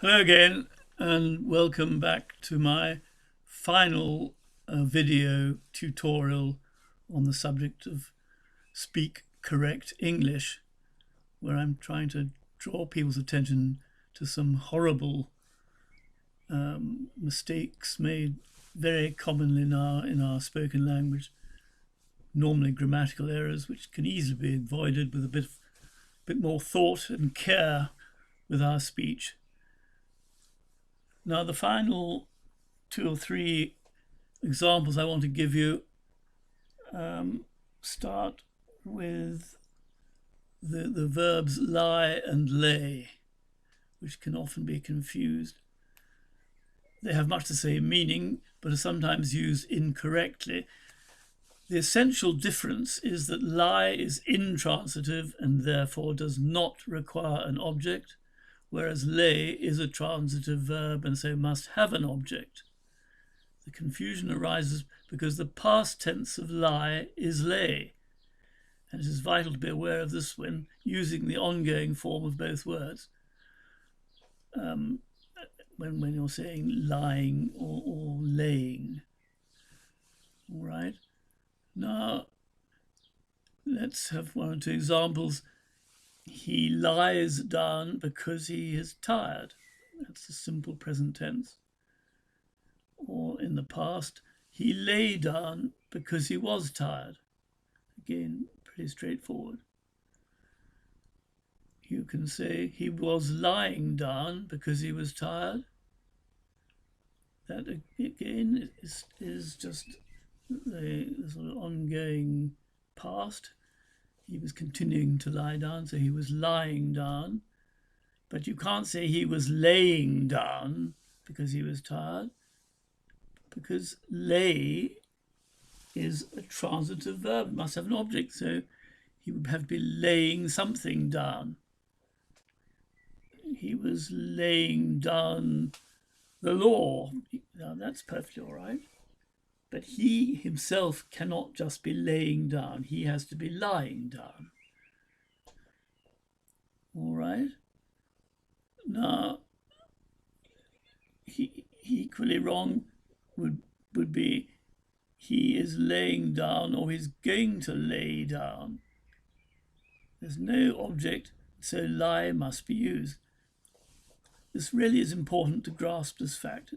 Hello again, and welcome back to my final video tutorial on the subject of speak correct English, where I'm trying to draw people's attention to some horrible mistakes made very commonly now in our spoken language, normally grammatical errors, which can easily be avoided with a bit more thought and care with our speech. Now, the final two or three examples I want to give you start with the verbs lie and lay, which can often be confused. They have much the same meaning, but are sometimes used incorrectly. The essential difference is that lie is intransitive and therefore does not require an object, whereas lay is a transitive verb and so must have an object. The confusion arises because the past tense of lie is lay, and it is vital to be aware of this when using the ongoing form of both words. When you're saying lying or laying. All right. Now, let's have one or two examples. He lies down because he is tired. That's the simple present tense. Or in the past, he lay down because he was tired. Again, pretty straightforward. You can say he was lying down because he was tired. That again is just the sort of ongoing past. He was continuing to lie down, so he was lying down. But you can't say he was laying down because he was tired, because lay is a transitive verb. It must have an object, so he would have to be laying something down. He was laying down the law. Now, that's perfectly all right. But he himself cannot just be laying down. He has to be lying down. All right. Now, equally wrong would be he is laying down or he's going to lay down. There's no object, so lie must be used. This really is important to grasp this fact.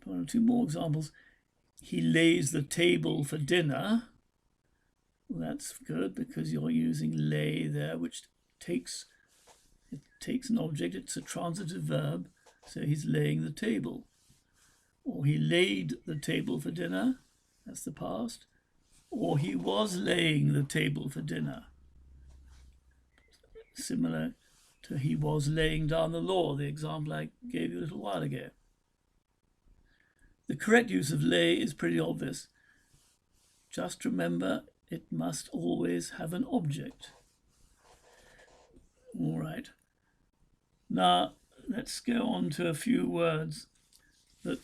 One or two more examples. He lays the table for dinner. Well, that's good because you're using lay there, which takes an object. It's a transitive verb, so he's laying the table. Or he laid the table for dinner. That's the past. Or he was laying the table for dinner. Similar to he was laying down the law, the example I gave you a little while ago. The correct use of lay is pretty obvious. Just remember, it must always have an object. All right. Now, let's go on to a few words that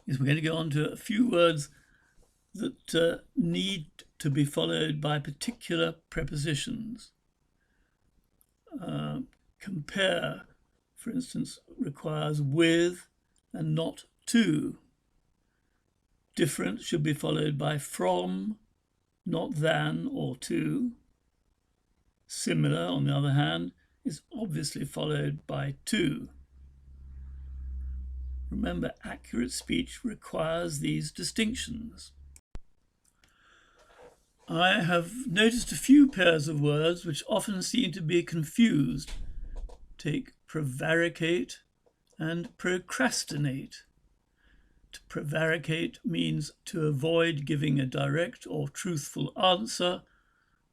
yes, we're going to go on to a few words that need to be followed by particular prepositions. Compare, for instance, requires with and not to. Different should be followed by from, not than or to. Similar, on the other hand, is obviously followed by to. Remember, accurate speech requires these distinctions. I have noticed a few pairs of words which often seem to be confused. Take prevaricate and procrastinate. To prevaricate means to avoid giving a direct or truthful answer,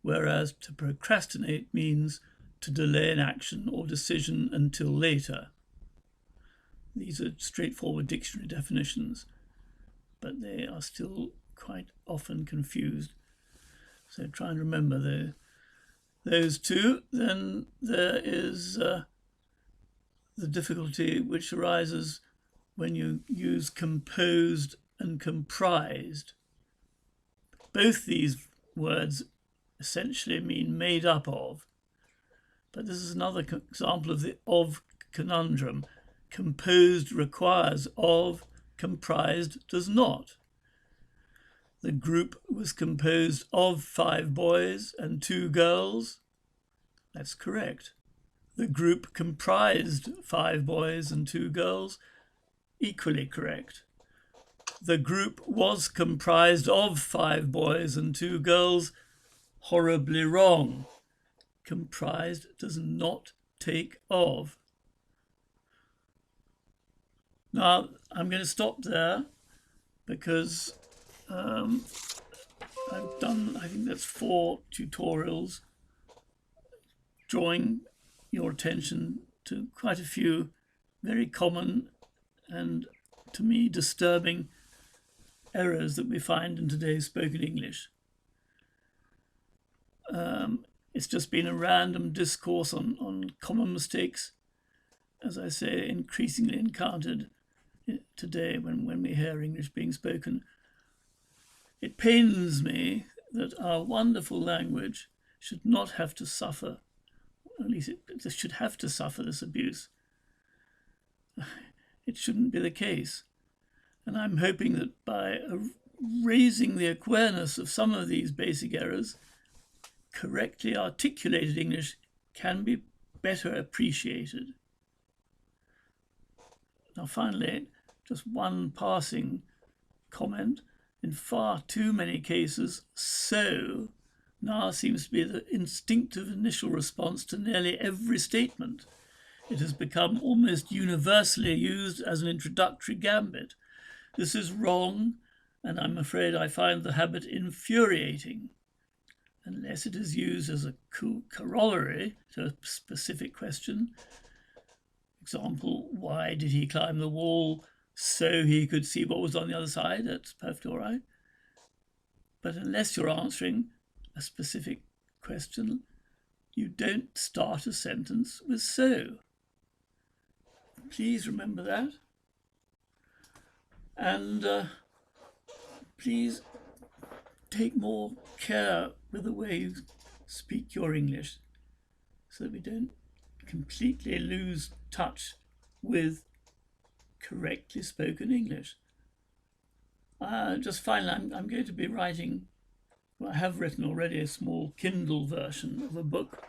whereas to procrastinate means to delay an action or decision until later. These are straightforward dictionary definitions, but they are still quite often confused. So try and remember those two. Then there is the difficulty which arises when you use composed and comprised. Both these words essentially mean made up of. But this is another example of the of conundrum. Composed requires of, comprised does not. The group was composed of 5 boys and 2 girls. That's correct. The group comprised 5 boys and 2 girls. Equally correct. The group was comprised of 5 boys and 2 girls. Horribly wrong. Comprised does not take of. Now, I'm going to stop there because I've done, I think that's 4 tutorials drawing your attention to quite a few very common and, to me, disturbing errors that we find in today's spoken English. It's just been a random discourse on common mistakes, as I say, increasingly encountered today when we hear English being spoken. It pains me that our wonderful language should not have to suffer, at least it should have to suffer this abuse. It shouldn't be the case. And I'm hoping that by raising the awareness of some of these basic errors, correctly articulated English can be better appreciated. Now finally, just one passing comment. In far too many cases, so now seems to be the instinctive initial response to nearly every statement. It has become almost universally used as an introductory gambit. This is wrong, and I'm afraid I find the habit infuriating. Unless it is used as a corollary to a specific question. Example, why did he climb the wall? So he could see what was on the other side. That's perfectly all right. But unless you're answering a specific question, you don't start a sentence with so. Please remember that. And please take more care with the way you speak your English so that we don't completely lose touch with correctly spoken English. Just finally, I'm going to be writing, well, I have written already a small Kindle version of a book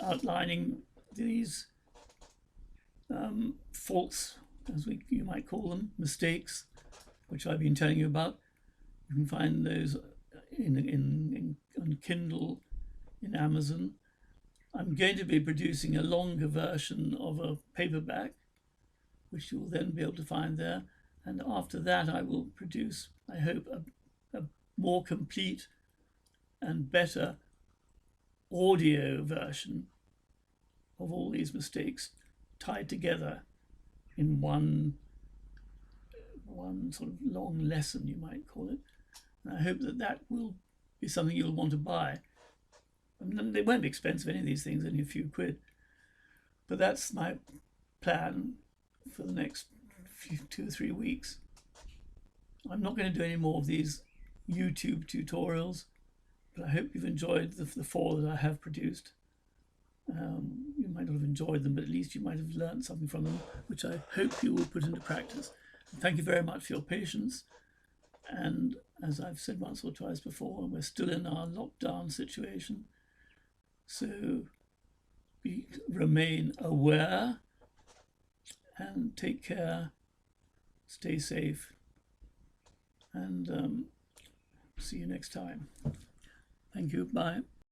outlining these faults, as you might call them, mistakes, which I've been telling you about. You can find those on Kindle in Amazon. I'm going to be producing a longer version of a paperback, which you'll then be able to find there. And after that, I will produce, I hope, a more complete and better audio version of all these mistakes tied together in one sort of long lesson, you might call it. And I hope that will be something you'll want to buy. I mean, they won't be expensive, any of these things, only a few quid. But that's my plan for the next 2 or 3 weeks. I'm not going to do any more of these YouTube tutorials, but I hope you've enjoyed the 4 that I have produced. You might not have enjoyed them, but at least you might have learned something from them, which I hope you will put into practice. And thank you very much for your patience. And as I've said once or twice before, we're still in our lockdown situation. So remain aware and take care, stay safe, and see you next time. Thank you. Bye.